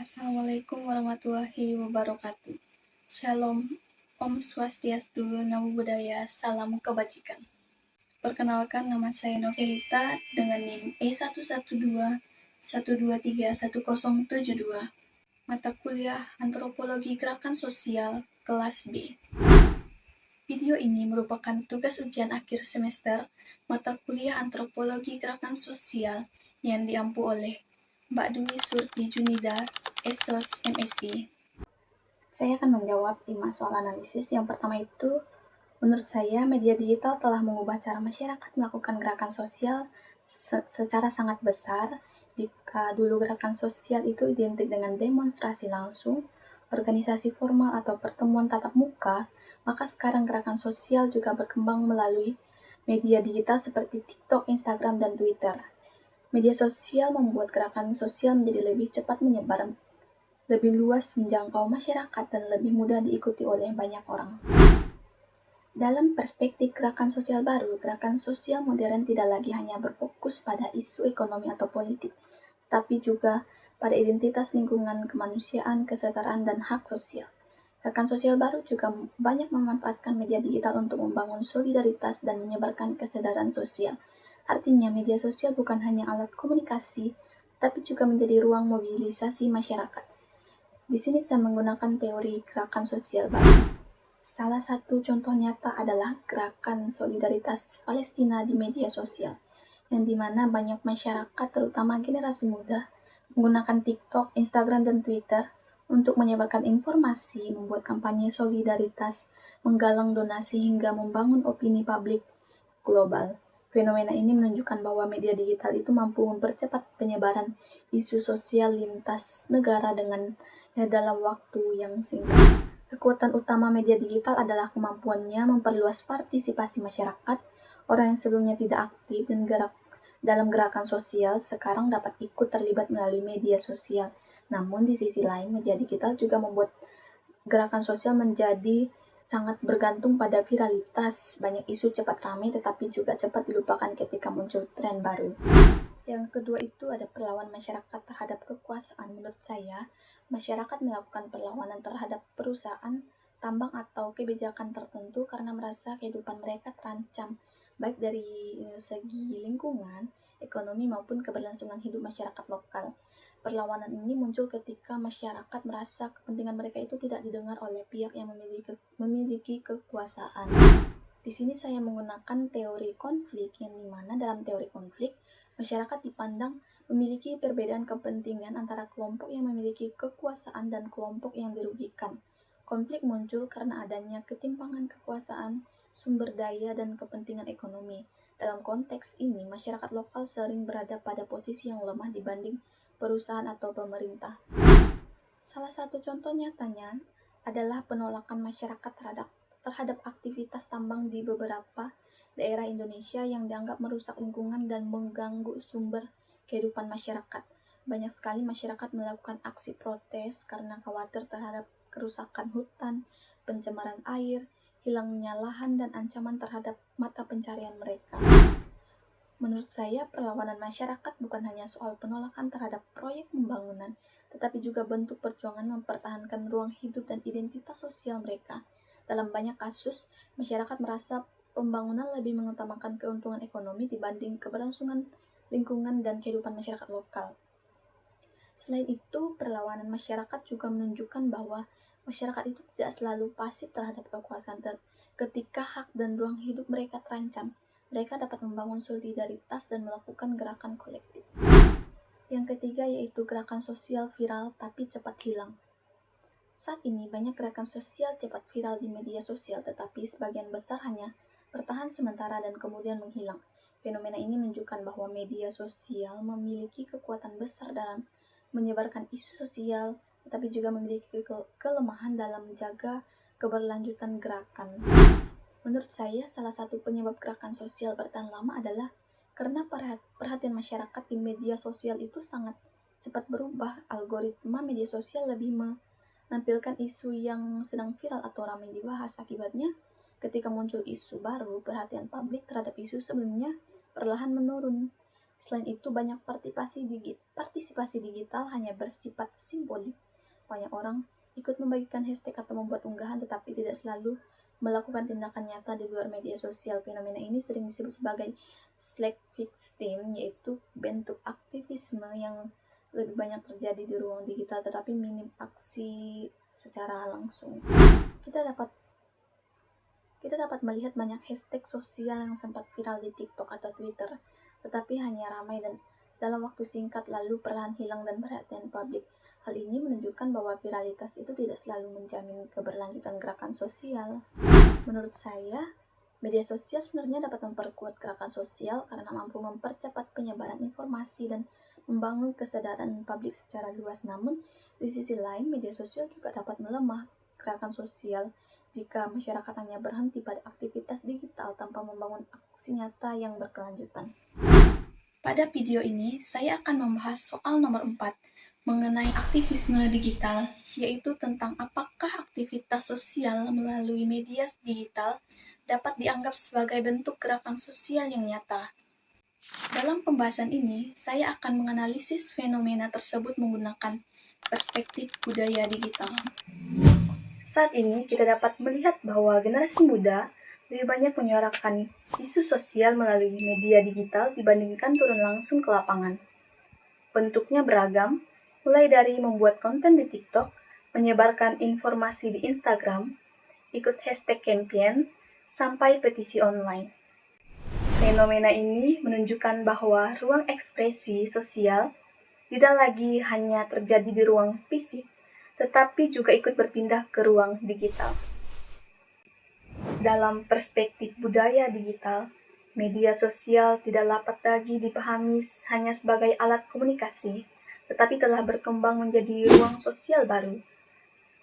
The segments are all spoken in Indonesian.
Assalamualaikum warahmatullahi wabarakatuh. Shalom, Om Swastiastu, Namo Buddhaya, Salam Kebajikan. Perkenalkan, nama saya Novelita dengan NIM E112123107 mata kuliah Antropologi Gerakan Sosial kelas B. Video ini merupakan tugas ujian akhir semester mata kuliah Antropologi Gerakan Sosial yang diampu oleh Mbak Dwi Surti Junida, Esos MSc. Saya akan menjawab 5 soal analisis. Yang pertama itu, menurut saya media digital telah mengubah cara masyarakat melakukan gerakan sosial secara sangat besar. Jika dulu gerakan sosial itu identik dengan demonstrasi langsung, organisasi formal atau pertemuan tatap muka, maka sekarang gerakan sosial juga berkembang melalui media digital seperti TikTok, Instagram, dan Twitter. Media sosial membuat gerakan sosial menjadi lebih cepat menyebar, lebih luas menjangkau masyarakat, dan lebih mudah diikuti oleh banyak orang. Dalam perspektif gerakan sosial baru, gerakan sosial modern tidak lagi hanya berfokus pada isu ekonomi atau politik, tapi juga pada identitas lingkungan, kemanusiaan, kesetaraan, dan hak sosial. Gerakan sosial baru juga banyak memanfaatkan media digital untuk membangun solidaritas dan menyebarkan kesadaran sosial. Artinya, media sosial bukan hanya alat komunikasi, tapi juga menjadi ruang mobilisasi masyarakat. Di sini saya menggunakan teori gerakan sosial baru. Salah satu contoh nyata adalah gerakan solidaritas Palestina di media sosial, yang dimana banyak masyarakat, terutama generasi muda, menggunakan TikTok, Instagram, dan Twitter untuk menyebarkan informasi, membuat kampanye solidaritas, menggalang donasi, hingga membangun opini publik global. Fenomena ini menunjukkan bahwa media digital itu mampu mempercepat penyebaran isu sosial lintas negara dalam waktu yang singkat. Kekuatan utama media digital adalah kemampuannya memperluas partisipasi masyarakat. Orang yang sebelumnya tidak aktif dan dalam gerakan sosial sekarang dapat ikut terlibat melalui media sosial. Namun di sisi lain, media digital juga membuat gerakan sosial menjadi sangat bergantung pada viralitas. Banyak isu cepat ramai tetapi juga cepat dilupakan ketika muncul tren baru. Yang kedua itu ada perlawanan masyarakat terhadap kekuasaan. Menurut saya, masyarakat melakukan perlawanan terhadap perusahaan, tambang, atau kebijakan tertentu karena merasa kehidupan mereka terancam, baik dari segi lingkungan, ekonomi, maupun keberlangsungan hidup masyarakat lokal. Perlawanan ini muncul ketika masyarakat merasa kepentingan mereka itu tidak didengar oleh pihak yang memiliki kekuasaan. Di sini saya menggunakan teori konflik, yang dimana dalam teori konflik, masyarakat dipandang memiliki perbedaan kepentingan antara kelompok yang memiliki kekuasaan dan kelompok yang dirugikan. Konflik muncul karena adanya ketimpangan kekuasaan, sumber daya, dan kepentingan ekonomi. Dalam konteks ini, masyarakat lokal sering berada pada posisi yang lemah dibanding perusahaan atau pemerintah. Salah satu contoh nyatanya adalah penolakan masyarakat terhadap aktivitas tambang di beberapa daerah Indonesia yang dianggap merusak lingkungan dan mengganggu sumber kehidupan masyarakat. Banyak sekali masyarakat melakukan aksi protes karena khawatir terhadap kerusakan hutan, pencemaran air, hilangnya lahan, dan ancaman terhadap mata pencarian mereka. Menurut saya, perlawanan masyarakat bukan hanya soal penolakan terhadap proyek pembangunan, tetapi juga bentuk perjuangan mempertahankan ruang hidup dan identitas sosial mereka. Dalam banyak kasus, masyarakat merasa pembangunan lebih mengutamakan keuntungan ekonomi dibanding keberlangsungan lingkungan dan kehidupan masyarakat lokal. Selain itu, perlawanan masyarakat juga menunjukkan bahwa masyarakat itu tidak selalu pasif terhadap kekuasaan. Ketika hak dan ruang hidup mereka terancam, mereka dapat membangun solidaritas dan melakukan gerakan kolektif. Yang ketiga yaitu gerakan sosial viral tapi cepat hilang. Saat ini banyak gerakan sosial cepat viral di media sosial, tetapi sebagian besar hanya bertahan sementara dan kemudian menghilang. Fenomena ini menunjukkan bahwa media sosial memiliki kekuatan besar dalam menyebarkan isu sosial, tetapi juga memiliki kelemahan dalam menjaga keberlanjutan gerakan. Menurut saya, salah satu penyebab gerakan sosial bertahan lama adalah karena perhatian masyarakat di media sosial itu sangat cepat berubah. Algoritma media sosial lebih menampilkan isu yang sedang viral atau ramai dibahas. Akibatnya, ketika muncul isu baru, perhatian publik terhadap isu sebelumnya perlahan menurun. Selain itu, banyak partisipasi digital hanya bersifat simbolik. Banyak orang ikut membagikan hashtag atau membuat unggahan tetapi tidak selalu melakukan tindakan nyata di luar media sosial. Fenomena ini sering disebut sebagai Slack victim, yaitu bentuk aktivisme yang lebih banyak terjadi di ruang digital tetapi minim aksi secara langsung. Kita dapat melihat banyak hashtag sosial yang sempat viral di TikTok atau Twitter, tetapi hanya ramai dan dalam waktu singkat lalu perlahan hilang dan perhatian publik. Hal ini menunjukkan bahwa viralitas itu tidak selalu menjamin keberlanjutan gerakan sosial. Menurut saya, media sosial sebenarnya dapat memperkuat gerakan sosial karena mampu mempercepat penyebaran informasi dan membangun kesadaran publik secara luas. Namun, di sisi lain, media sosial juga dapat melemah gerakan sosial jika masyarakat hanya berhenti pada aktivitas digital tanpa membangun aksi nyata yang berkelanjutan. Pada video ini, saya akan membahas soal nomor 4 mengenai aktivisme digital, yaitu tentang apakah aktivitas sosial melalui media digital dapat dianggap sebagai bentuk gerakan sosial yang nyata. Dalam pembahasan ini, saya akan menganalisis fenomena tersebut menggunakan perspektif budaya digital. Saat ini, kita dapat melihat bahwa generasi muda lebih banyak menyuarakan isu sosial melalui media digital dibandingkan turun langsung ke lapangan. Bentuknya beragam, mulai dari membuat konten di TikTok, menyebarkan informasi di Instagram, ikut hashtag campaign, sampai petisi online. Fenomena ini menunjukkan bahwa ruang ekspresi sosial tidak lagi hanya terjadi di ruang fisik, tetapi juga ikut berpindah ke ruang digital. Dalam perspektif budaya digital, media sosial tidak dapat lagi dipahami hanya sebagai alat komunikasi, tetapi telah berkembang menjadi ruang sosial baru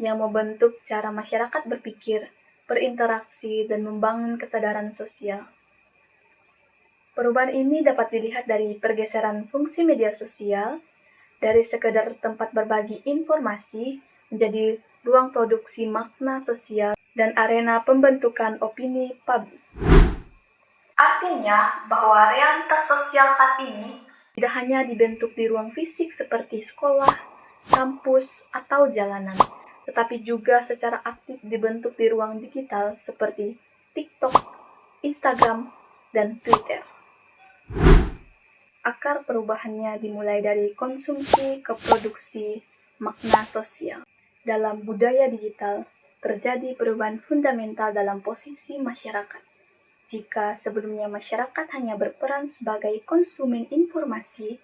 yang membentuk cara masyarakat berpikir, berinteraksi, dan membangun kesadaran sosial. Perubahan ini dapat dilihat dari pergeseran fungsi media sosial dari sekedar tempat berbagi informasi menjadi ruang produksi makna sosial dan arena pembentukan opini publik. Artinya bahwa realitas sosial saat ini tidak hanya dibentuk di ruang fisik seperti sekolah, kampus, atau jalanan, tetapi juga secara aktif dibentuk di ruang digital seperti TikTok, Instagram, dan Twitter. Akar perubahannya dimulai dari konsumsi ke produksi makna sosial. Dalam budaya digital, terjadi perubahan fundamental dalam posisi masyarakat. Jika sebelumnya masyarakat hanya berperan sebagai konsumen informasi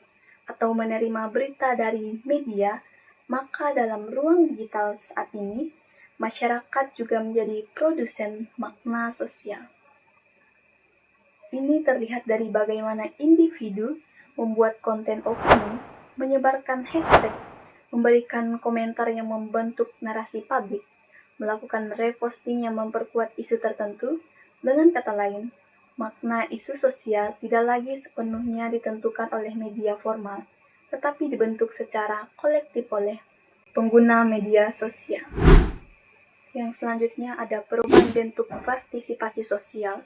atau menerima berita dari media, maka dalam ruang digital saat ini, masyarakat juga menjadi produsen makna sosial. Ini terlihat dari bagaimana individu membuat konten opini, menyebarkan hashtag, memberikan komentar yang membentuk narasi publik, melakukan reposting yang memperkuat isu tertentu. Dengan kata lain, makna isu sosial tidak lagi sepenuhnya ditentukan oleh media formal, tetapi dibentuk secara kolektif oleh pengguna media sosial. Yang selanjutnya ada perubahan bentuk partisipasi sosial,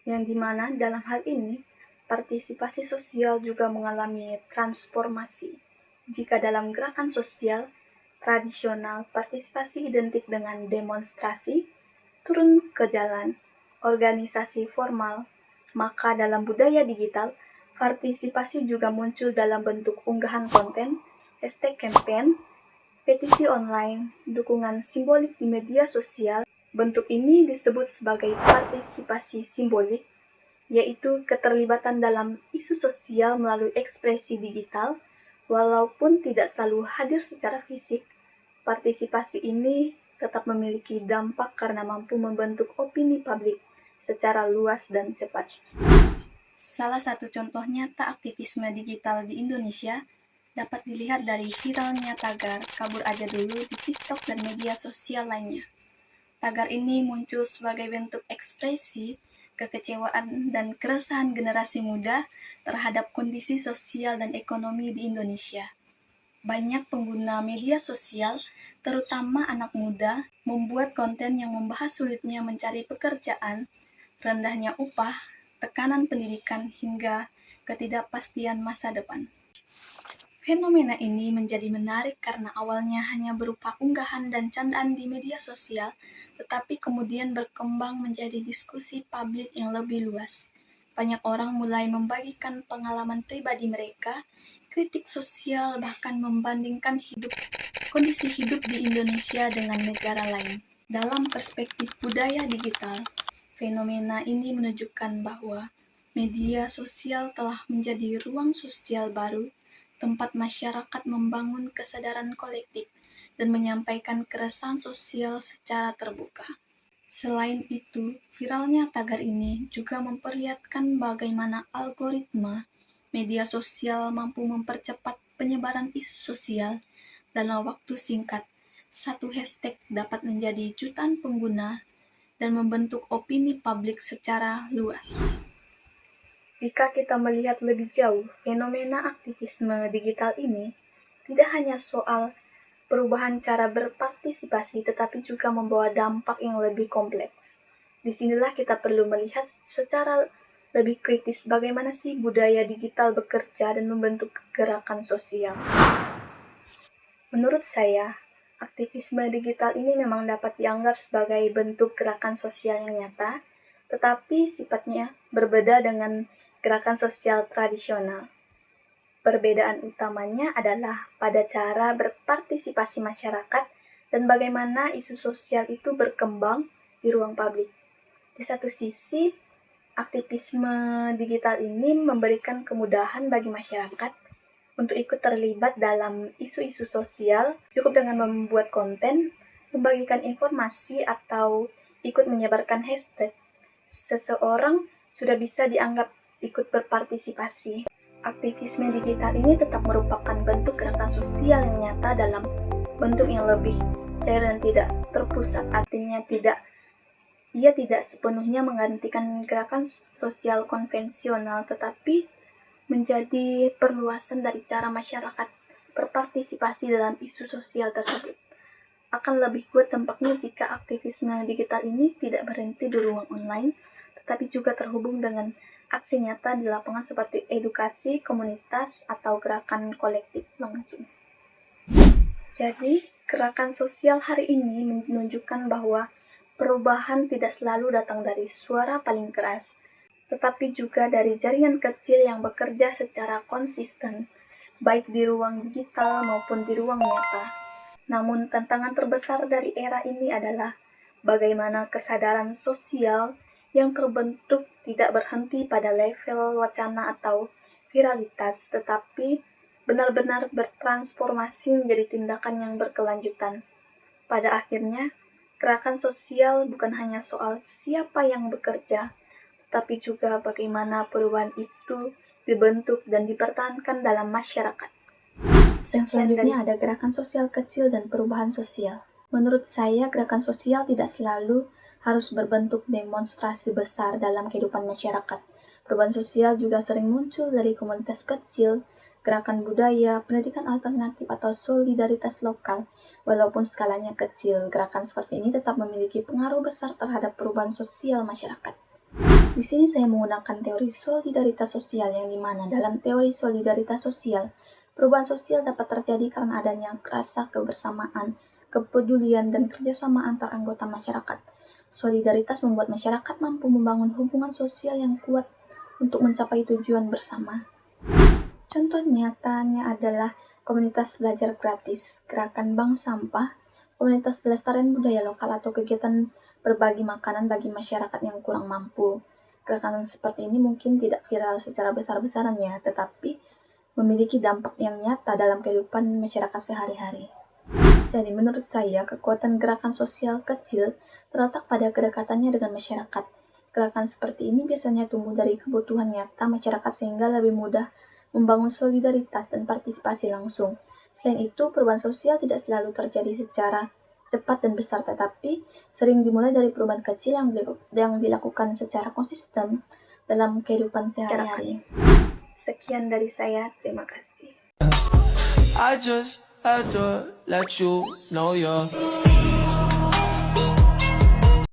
yang dimana dalam hal ini, partisipasi sosial juga mengalami transformasi. Jika dalam gerakan sosial tradisional, partisipasi identik dengan demonstrasi, turun ke jalan, organisasi formal, maka dalam budaya digital, partisipasi juga muncul dalam bentuk unggahan konten, hashtag campaign, petisi online, dukungan simbolik di media sosial. Bentuk ini disebut sebagai partisipasi simbolik, yaitu keterlibatan dalam isu sosial melalui ekspresi digital. Walaupun tidak selalu hadir secara fisik, partisipasi ini tetap memiliki dampak karena mampu membentuk opini publik secara luas dan cepat. Salah satu contoh nyata aktivisme digital di Indonesia dapat dilihat dari viralnya tagar "Kabur Aja Dulu" di TikTok dan media sosial lainnya. Tagar ini muncul sebagai bentuk ekspresi kekecewaan dan keresahan generasi muda terhadap kondisi sosial dan ekonomi di Indonesia. Banyak pengguna media sosial, terutama anak muda, membuat konten yang membahas sulitnya mencari pekerjaan, rendahnya upah, tekanan pendidikan, hingga ketidakpastian masa depan. Fenomena ini menjadi menarik karena awalnya hanya berupa unggahan dan candaan di media sosial, tetapi kemudian berkembang menjadi diskusi publik yang lebih luas. Banyak orang mulai membagikan pengalaman pribadi mereka, kritik sosial, bahkan membandingkan kondisi hidup di Indonesia dengan negara lain. Dalam perspektif budaya digital, fenomena ini menunjukkan bahwa media sosial telah menjadi ruang sosial baru, tempat masyarakat membangun kesadaran kolektif dan menyampaikan keresahan sosial secara terbuka. Selain itu, viralnya tagar ini juga memperlihatkan bagaimana algoritma media sosial mampu mempercepat penyebaran isu sosial dalam waktu singkat. Satu hashtag dapat menjadi jutaan pengguna dan membentuk opini publik secara luas. Jika kita melihat lebih jauh, fenomena aktivisme digital ini tidak hanya soal perubahan cara berpartisipasi, tetapi juga membawa dampak yang lebih kompleks. Disinilah kita perlu melihat secara lebih kritis bagaimana sih budaya digital bekerja dan membentuk gerakan sosial. Menurut saya, aktivisme digital ini memang dapat dianggap sebagai bentuk gerakan sosial yang nyata, tetapi sifatnya berbeda dengan gerakan sosial tradisional. Perbedaan utamanya adalah pada cara berpartisipasi masyarakat dan bagaimana isu sosial itu berkembang di ruang publik. Di satu sisi, aktivisme digital ini memberikan kemudahan bagi masyarakat untuk ikut terlibat dalam isu-isu sosial, cukup dengan membuat konten, membagikan informasi, atau ikut menyebarkan hashtag. Seseorang sudah bisa dianggap ikut berpartisipasi. Aktivisme digital ini tetap merupakan bentuk gerakan sosial yang nyata dalam bentuk yang lebih cair dan tidak terpusat. Artinya ia tidak sepenuhnya menggantikan gerakan sosial konvensional, tetapi menjadi perluasan dari cara masyarakat berpartisipasi dalam isu sosial tersebut. Akan lebih kuat dampaknya jika aktivisme digital ini tidak berhenti di ruang online, tetapi juga terhubung dengan aksi nyata di lapangan seperti edukasi, komunitas, atau gerakan kolektif langsung. Jadi, gerakan sosial hari ini menunjukkan bahwa perubahan tidak selalu datang dari suara paling keras, tetapi juga dari jaringan kecil yang bekerja secara konsisten, baik di ruang digital maupun di ruang nyata. Namun, tantangan terbesar dari era ini adalah bagaimana kesadaran sosial yang terbentuk tidak berhenti pada level wacana atau viralitas, tetapi benar-benar bertransformasi menjadi tindakan yang berkelanjutan. Pada akhirnya, gerakan sosial bukan hanya soal siapa yang bekerja, tapi juga bagaimana perubahan itu dibentuk dan dipertahankan dalam masyarakat. Selanjutnya ada gerakan sosial kecil dan perubahan sosial. Menurut saya, gerakan sosial tidak selalu harus berbentuk demonstrasi besar dalam kehidupan masyarakat. Perubahan sosial juga sering muncul dari komunitas kecil, gerakan budaya, pendidikan alternatif, atau solidaritas lokal. Walaupun skalanya kecil, gerakan seperti ini tetap memiliki pengaruh besar terhadap perubahan sosial masyarakat. Di sini saya menggunakan teori solidaritas sosial yang dimana dalam teori solidaritas sosial, perubahan sosial dapat terjadi karena adanya rasa kebersamaan, kepedulian, dan kerjasama antar anggota masyarakat. Solidaritas membuat masyarakat mampu membangun hubungan sosial yang kuat untuk mencapai tujuan bersama. Contoh nyatanya adalah komunitas belajar gratis, gerakan bank sampah, komunitas pelestarian budaya lokal, atau kegiatan berbagi makanan bagi masyarakat yang kurang mampu. Gerakan seperti ini mungkin tidak viral secara besar-besarannya, tetapi memiliki dampak yang nyata dalam kehidupan masyarakat sehari-hari. Jadi menurut saya, kekuatan gerakan sosial kecil terletak pada kedekatannya dengan masyarakat. Gerakan seperti ini biasanya tumbuh dari kebutuhan nyata masyarakat sehingga lebih mudah membangun solidaritas dan partisipasi langsung. Selain itu, perubahan sosial tidak selalu terjadi secara cepat dan besar, tetapi sering dimulai dari perubahan kecil yang dilakukan secara konsisten dalam kehidupan sehari-hari. Sekian dari saya, terima kasih. I just had to let you know you're